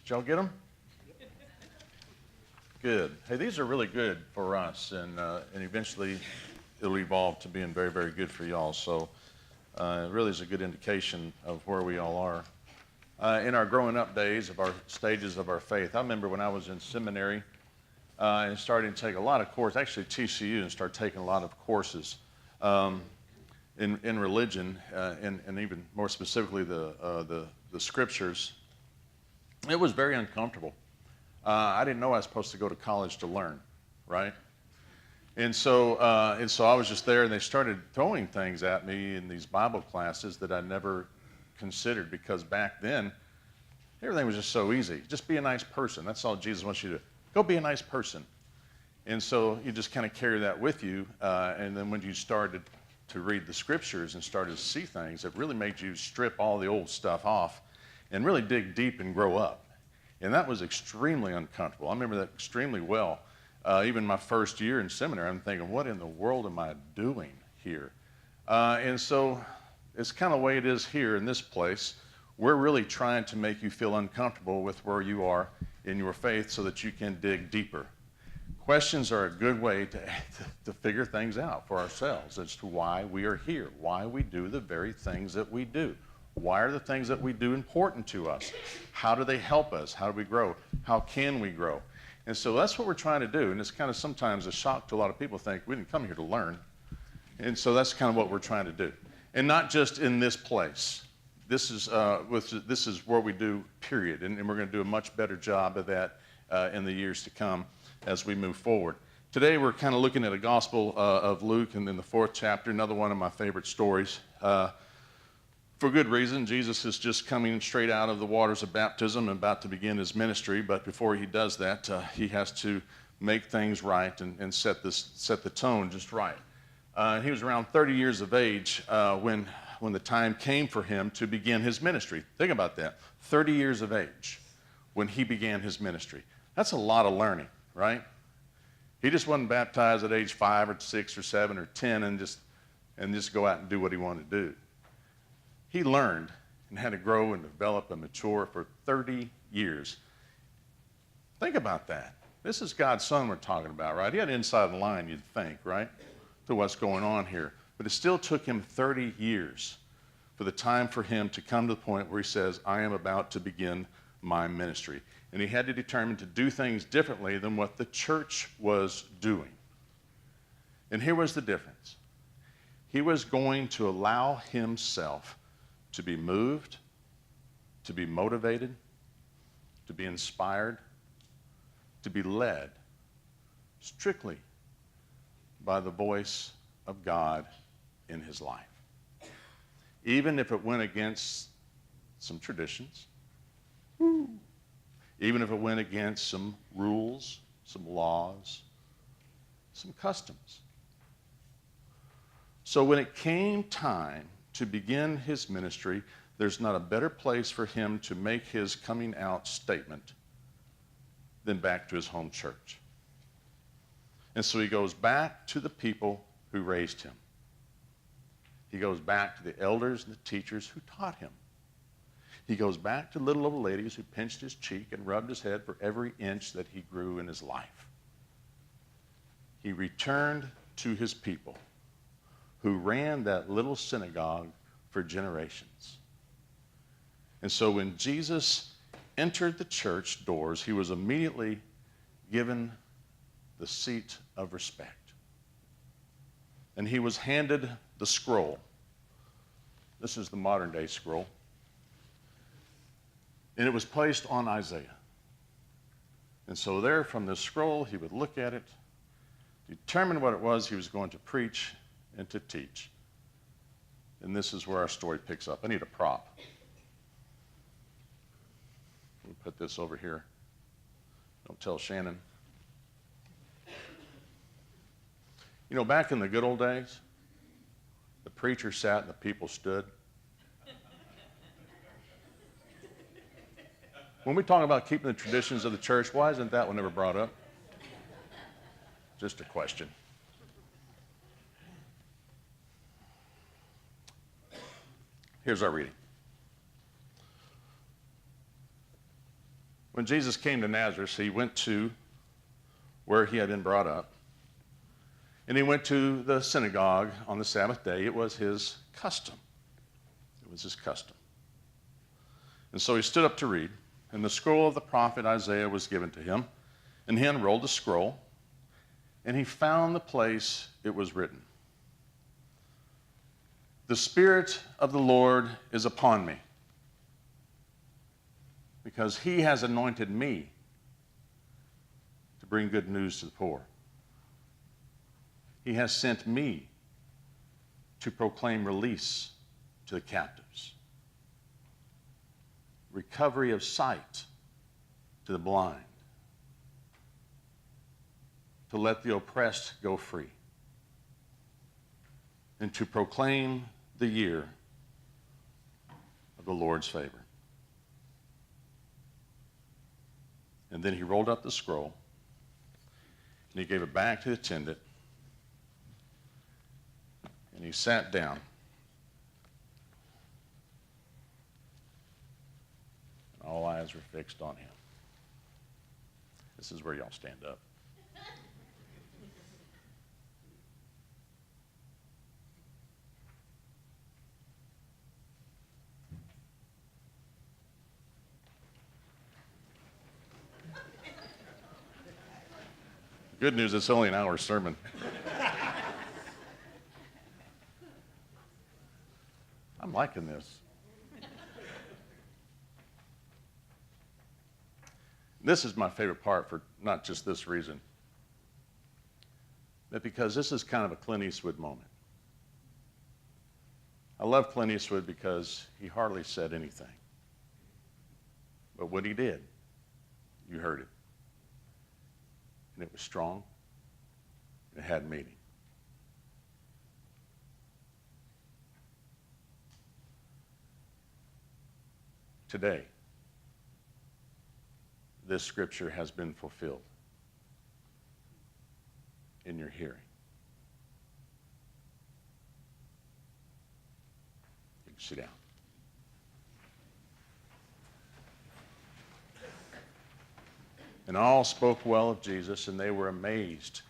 Did y'all get them? Good. Hey, these are really good for us, and eventually it'll evolve to being very, very good for y'all. So it really is a good indication of where we all are. In our growing up days of our stages of our faith, I remember when I was in seminary and started to take a lot of courses, actually TCU, and started taking a lot of courses in religion, and even more specifically the scriptures. It was very uncomfortable. I didn't know I was supposed to go to college to learn, right? And so I was just there, and they started throwing things at me in these Bible classes that I never considered, because back then everything was just so easy. Just be a nice person. That's all Jesus wants you to do. Go be a nice person. And so you just kind of carry that with you, and then when you started to read the scriptures and started to see things, it really made you strip all the old stuff off and really dig deep and grow up. And that was extremely uncomfortable. I remember that extremely well. Even my first year in seminary, I'm thinking, what in the world am I doing here? And so it's kind of the way it is here in this place. We're really trying to make you feel uncomfortable with where you are in your faith so that you can dig deeper. Questions are a good way to figure things out for ourselves as to why we are here, why we do the very things that we do. Why are the things that we do important to us? How do they help us? How do we grow? How can we grow? And so that's what we're trying to do. And it's kind of sometimes a shock to a lot of people, think we didn't come here to learn. And so that's kind of what we're trying to do. And not just in this place. This is what we do, period. And we're going to do a much better job of that in the years to come as we move forward. Today we're kind of looking at a Gospel of Luke, and in the 4th chapter, another one of my favorite stories. For good reason. Jesus is just coming straight out of the waters of baptism and about to begin his ministry, but before he does that, he has to make things right and set the tone just right. He was around 30 years of age when the time came for him to begin his ministry. Think about that. 30 years of age when he began his ministry. That's a lot of learning, right? He just wasn't baptized at age 5 or 6 or 7 or 10 and just go out and do what he wanted to do. He learned and had to grow and develop and mature for 30 years. Think about that. This is God's son we're talking about, right? He had inside the line, you'd think, right, to what's going on here. But it still took him 30 years for the time for him to come to the point where he says, I am about to begin my ministry. And he had to determine to do things differently than what the church was doing. And here was the difference. He was going to allow himself to be moved, to be motivated, to be inspired, to be led strictly by the voice of God in his life. Even if it went against some traditions, even if it went against some rules, some laws, some customs. So when it came time to begin his ministry, there's not a better place for him to make his coming out statement than back to his home church. And so he goes back to the people who raised him. He goes back to the elders and the teachers who taught him. He goes back to little old ladies who pinched his cheek and rubbed his head for every inch that he grew in his life. He returned to his people who ran that little synagogue for generations. And so when Jesus entered the church doors, he was immediately given the seat of respect. And he was handed the scroll. This is the modern day scroll. And it was placed on Isaiah. And so there from this scroll, he would look at it, determine what it was he was going to preach and to teach. And this is where our story picks up. I need a prop. We'll put this over here. Don't tell Shannon. You know, back in the good old days, the preacher sat and the people stood. When we talk about keeping the traditions of the church, why isn't that one ever brought up? Just a question. Here's our reading. When Jesus came to Nazareth, he went to where he had been brought up, and he went to the synagogue on the Sabbath day. It was his custom. It was his custom. And so he stood up to read, and the scroll of the prophet Isaiah was given to him, and he unrolled the scroll, and he found the place it was written. The Spirit of the Lord is upon me, because he has anointed me to bring good news to the poor. He has sent me to proclaim release to the captives, recovery of sight to the blind, to let the oppressed go free, and to proclaim the year of the Lord's favor. And then he rolled up the scroll, and he gave it back to the attendant, and he sat down. And all eyes were fixed on him. This is where y'all stand up. Good news, it's only an hour sermon. I'm liking this. This is my favorite part for not just this reason, but because this is kind of a Clint Eastwood moment. I love Clint Eastwood because he hardly said anything. But what he did, you heard it. And it was strong, and it had meaning. Today, this scripture has been fulfilled in your hearing. You can sit down. And all spoke well of Jesus, and they were amazed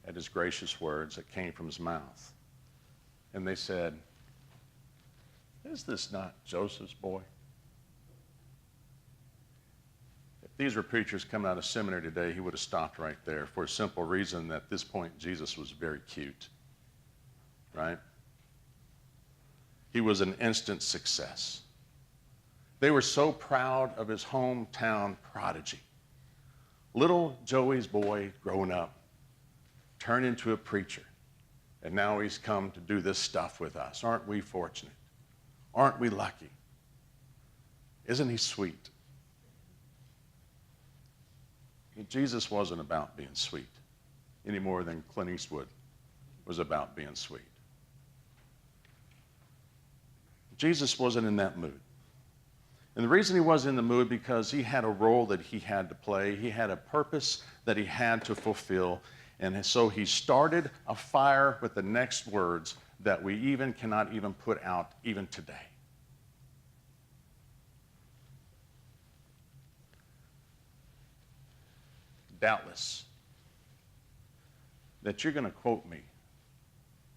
at his gracious words that came from his mouth. And they said, "Is this not Joseph's boy?" If these were preachers coming out of seminary today, he would have stopped right there for a simple reason that at this point Jesus was very cute, right? He was an instant success. They were so proud of his hometown prodigy. Little Joey's boy growing up turned into a preacher, and now he's come to do this stuff with us. Aren't we fortunate? Aren't we lucky? Isn't he sweet? Jesus wasn't about being sweet any more than Clint Eastwood was about being sweet. Jesus wasn't in that mood. And the reason he was in the mood because he had a role that he had to play. He had a purpose that he had to fulfill. And so he started a fire with the next words that we even cannot even put out even today. Doubtless that you're going to quote me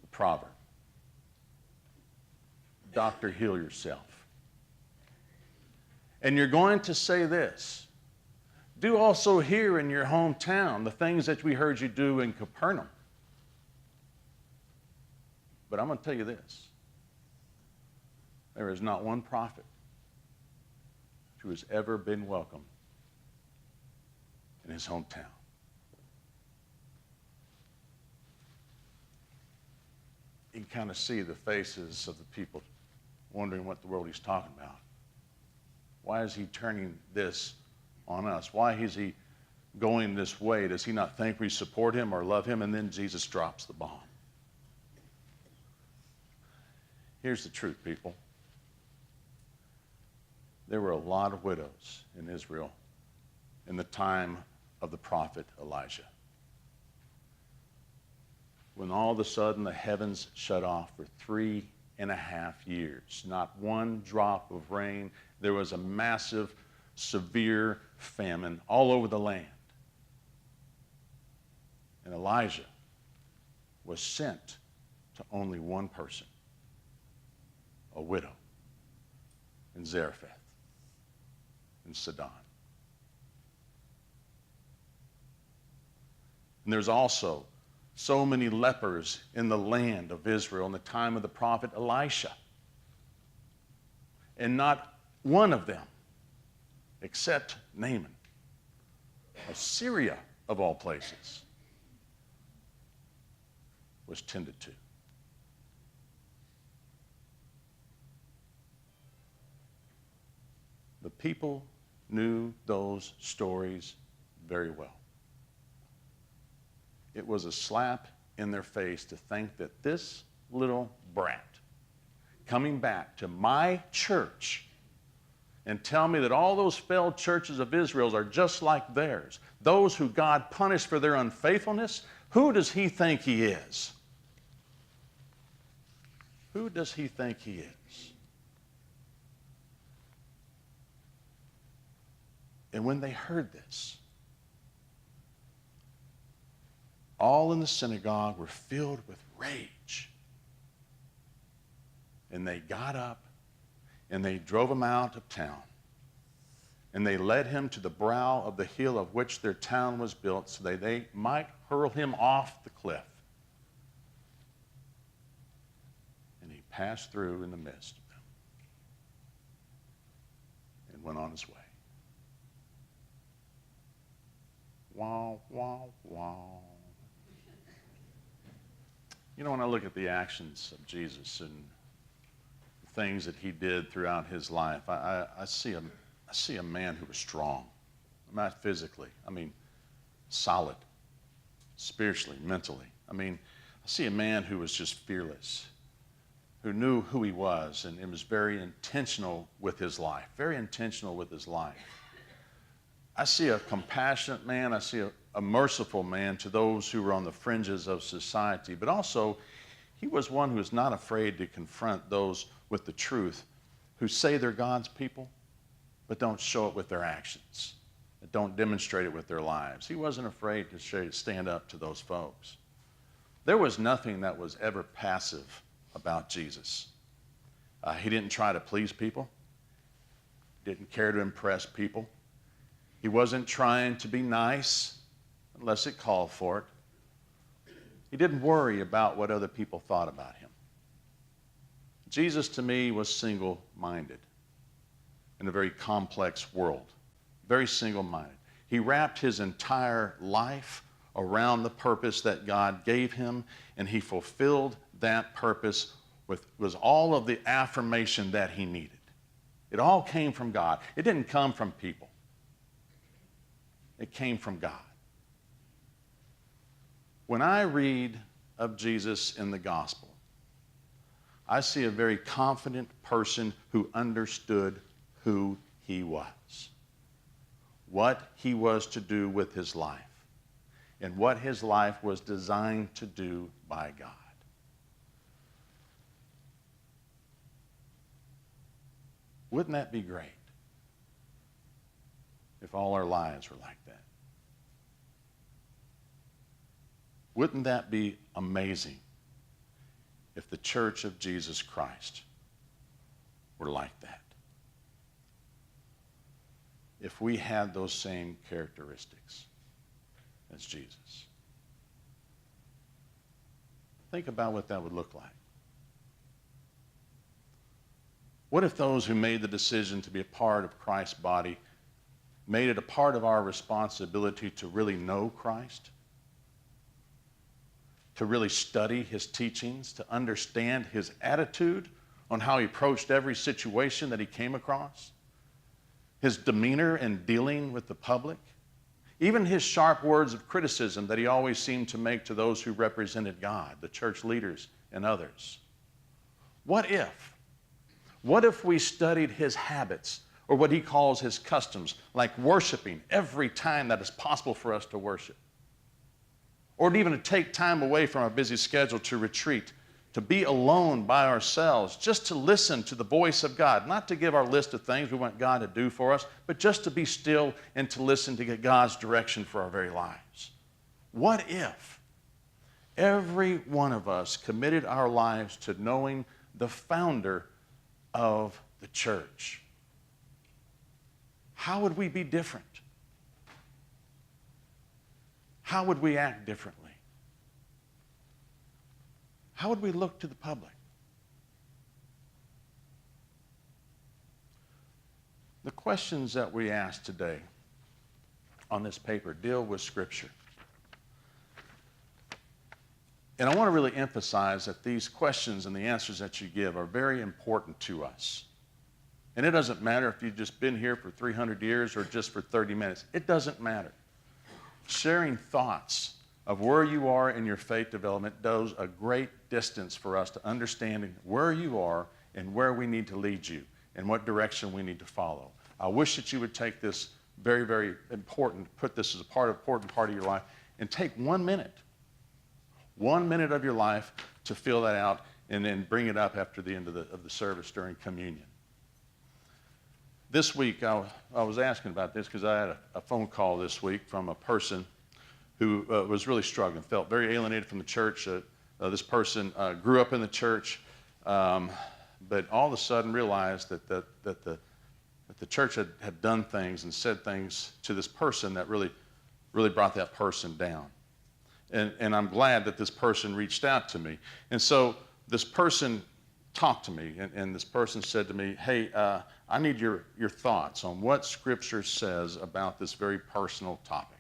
the proverb, "Doctor, heal yourself." And you're going to say this, "Do also here in your hometown the things that we heard you do in Capernaum." But I'm going to tell you this. There is not one prophet who has ever been welcome in his hometown. You can kind of see the faces of the people wondering what the world he's talking about. Why is he turning this on us? Why is he going this way? Does he not think we support him or love him? And then Jesus drops the bomb. Here's the truth, people. There were a lot of widows in Israel in the time of the prophet Elijah. When all of a sudden the heavens shut off for 3.5 years, not one drop of rain. There was a massive severe famine all over the land. And Elijah was sent to only one person, a widow in Zarephath in Sidon. And there's also so many lepers in the land of Israel in the time of the prophet Elisha. And not one of them, except Naaman, of Syria of all places, was tended to. The people knew those stories very well. It was a slap in their face to think that this little brat coming back to my church and tell me that all those failed churches of Israel are just like theirs, those who God punished for their unfaithfulness, who does he think he is? Who does he think he is? And when they heard this, all in the synagogue were filled with rage. And they got up and they drove him out of town. And they led him to the brow of the hill of which their town was built, so that they might hurl him off the cliff. And he passed through in the midst of them and went on his way. Wow, wow, wow. You know, when I look at the actions of Jesus and the things that he did throughout his life, I see a man who was strong, not physically. I mean, solid, spiritually, mentally. I mean, I see a man who was just fearless, who knew who he was and was very intentional with his life, very intentional with his life. I see a compassionate man. I see a merciful man to those who were on the fringes of society. But also, he was one who was not afraid to confront those with the truth who say they're God's people, but don't show it with their actions, that don't demonstrate it with their lives. He wasn't afraid to stand up to those folks. There was nothing that was ever passive about Jesus. He didn't try to please people, didn't care to impress people. He wasn't trying to be nice unless it called for it. He didn't worry about what other people thought about him. Jesus, to me, was single-minded in a very complex world, very single-minded. He wrapped his entire life around the purpose that God gave him, and he fulfilled that purpose with all of the affirmation that he needed. It all came from God. It didn't come from people. It came from God. When I read of Jesus in the gospel, I see a very confident person who understood who he was, what he was to do with his life, and what his life was designed to do by God. Wouldn't that be great if all our lives were like that? Wouldn't that be amazing if the Church of Jesus Christ were like that? If we had those same characteristics as Jesus. Think about what that would look like. What if those who made the decision to be a part of Christ's body made it a part of our responsibility to really know Christ, to really study his teachings, to understand his attitude on how he approached every situation that he came across, his demeanor in dealing with the public, even his sharp words of criticism that he always seemed to make to those who represented God, the church leaders and others? What if we studied his habits, or what he calls his customs, like worshiping every time that is possible for us to worship? Or even to take time away from our busy schedule to retreat to be alone by ourselves, just to listen to the voice of God, not to give our list of things we want God to do for us, but just to be still and to listen to get God's direction for our very lives. What if every one of us committed our lives to knowing the founder of the church? How would we be different? How would we act differently? How would we look to the public? The questions that we ask today on this paper deal with Scripture. And I want to really emphasize that these questions and the answers that you give are very important to us. And it doesn't matter if you've just been here for 300 years or just for 30 minutes. It doesn't matter. Sharing thoughts of where you are in your faith development goes a great distance for us to understanding where you are and where we need to lead you and what direction we need to follow. I wish that you would take this very, very important, put this as a important part of your life, and take 1 minute of your life to fill that out and then bring it up after the end of the service during communion. This week, I was asking about this because I had a phone call this week from a person who was really struggling, felt very alienated from the church. This person grew up in the church, but all of a sudden realized that the church had done things and said things to this person that really brought that person down. And I'm glad that this person reached out to me. And so this person talked to me, and this person said to me, hey, I need your thoughts on what Scripture says about this very personal topic.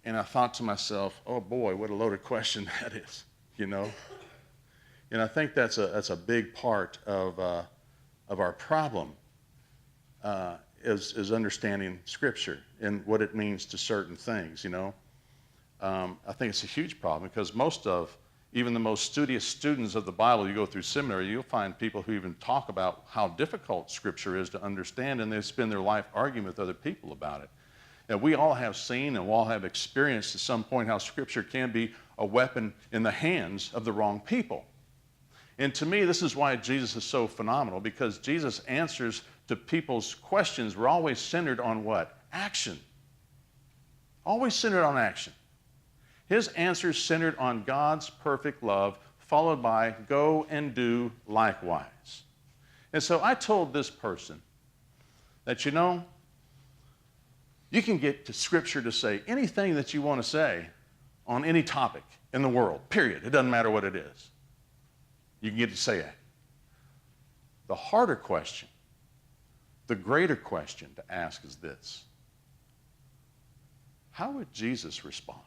And I thought to myself, oh boy, what a loaded question that is, you know. And I think that's a big part of our problem is understanding Scripture and what it means to certain things, you know. I think it's a huge problem because even the most studious students of the Bible, you go through seminary, you'll find people who even talk about how difficult Scripture is to understand, and they spend their life arguing with other people about it. And we all have seen and we all have experienced at some point how Scripture can be a weapon in the hands of the wrong people. And to me, this is why Jesus is so phenomenal, because Jesus' answers to people's questions were always centered on what? Action. Always centered on action. His answers centered on God's perfect love, followed by go and do likewise. And so I told this person that, you know, you can get to Scripture to say anything that you want to say on any topic in the world, period. It doesn't matter what it is. You can get to say it. The harder question, the greater question to ask is this: how would Jesus respond?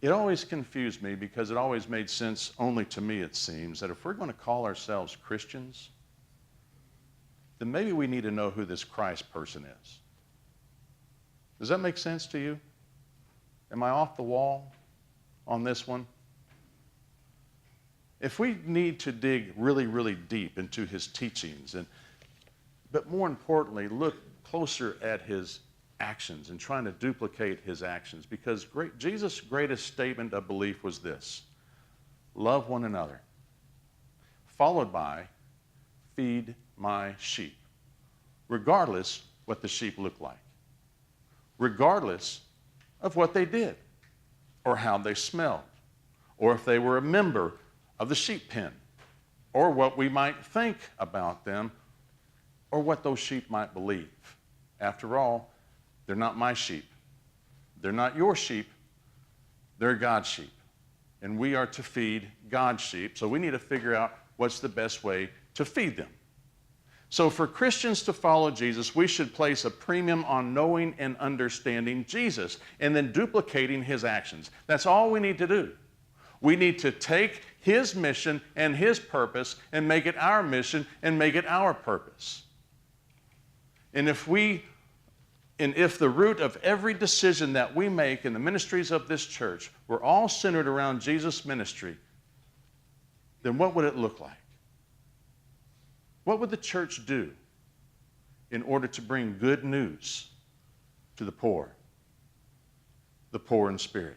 It always confused me because it always made sense, only to me it seems, that if we're going to call ourselves Christians, then maybe we need to know who this Christ person is. Does that make sense to you? Am I off the wall on this one? If we need to dig really, really deep into his teachings, but more importantly, look closer at his actions and trying to duplicate his actions, because Jesus' greatest statement of belief was this: love one another, followed by feed my sheep, regardless what the sheep look like, regardless of what they did or how they smelled, or if they were a member of the sheep pen, or what we might think about them, or what those sheep might believe. After all, they're not my sheep. They're not your sheep. They're God's sheep. And we are to feed God's sheep, so we need to figure out what's the best way to feed them. So for Christians to follow Jesus, we should place a premium on knowing and understanding Jesus and then duplicating his actions. That's all we need to do. We need to take his mission and his purpose and make it our mission and make it our purpose. And if the root of every decision that we make in the ministries of this church were all centered around Jesus' ministry, then what would it look like? What would the church do in order to bring good news to the poor, the poor in spirit,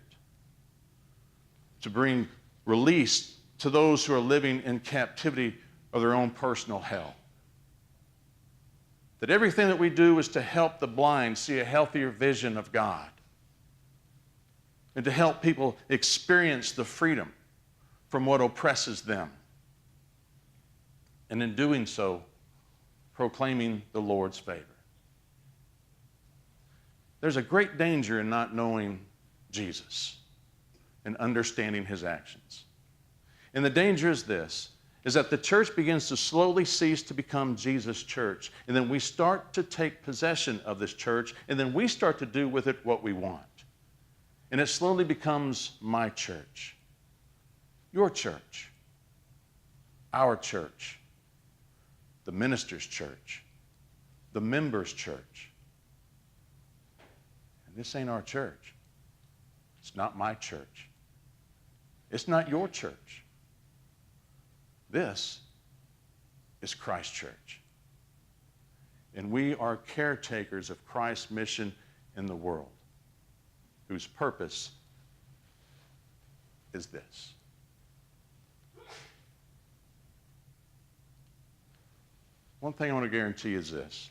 to bring release to those who are living in captivity of their own personal hell. That everything that we do is to help the blind see a healthier vision of God, and to help people experience the freedom from what oppresses them. And in doing so, proclaiming the Lord's favor. There's a great danger in not knowing Jesus and understanding his actions. And the danger is this, is that the church begins to slowly cease to become Jesus' church. And then we start to take possession of this church, and then we start to do with it what we want. And it slowly becomes my church, your church, our church, the minister's church, the members' church. And this ain't our church. It's not my church. It's not your church. This is Christ's church. And we are caretakers of Christ's mission in the world, whose purpose is this. One thing I want to guarantee is this,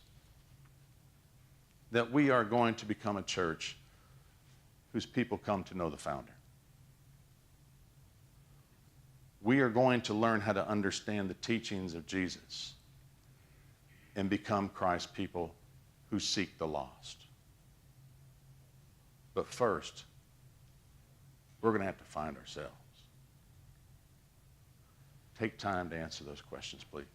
that we are going to become a church whose people come to know the founder. We are going to learn how to understand the teachings of Jesus and become Christ's people who seek the lost. But first, we're going to have to find ourselves. Take time to answer those questions, please.